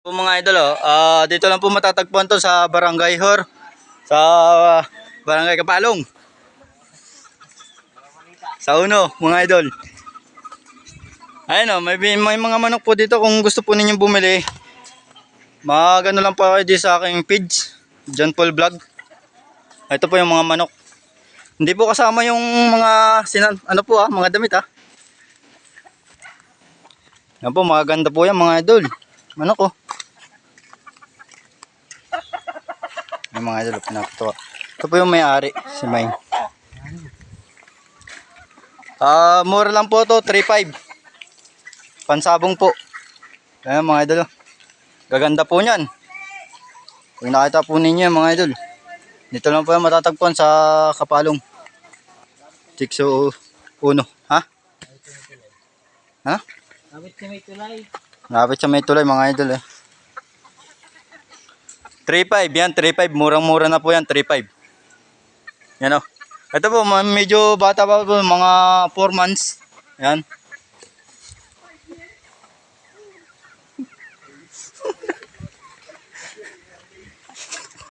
Po mga idol, dito lang po matatagpuan to sa Barangay Hor, sa Barangay Kapalong. Sa Uno, mga idol. Ayun may mga manok po dito kung gusto po ninyong bumili. Magano lang po kayo dito sa aking page, John Paul Vlog. Ito po yung mga manok. Hindi po kasama yung mga mga damit Yan po, maganda po yan mga idol. Manok yung mga idol, pinakatuwa. Ito po yung may-ari, si May. Mura lang po to, 3.5. Pansabong po. Ayan mga idol. Gaganda po niyan. Kung nakita po ninyo mga idol. Dito lang po yung matatagpuan sa Kapalong. Tikso 1. Ha? Ha? Lapit sa may tulay. Lapit sa may tulay mga idol 3.5 yan, 3.5. Murang-mura na po yan, 3.5. Yan Ito po, medyo bata pa po, mga 4 months. Yan.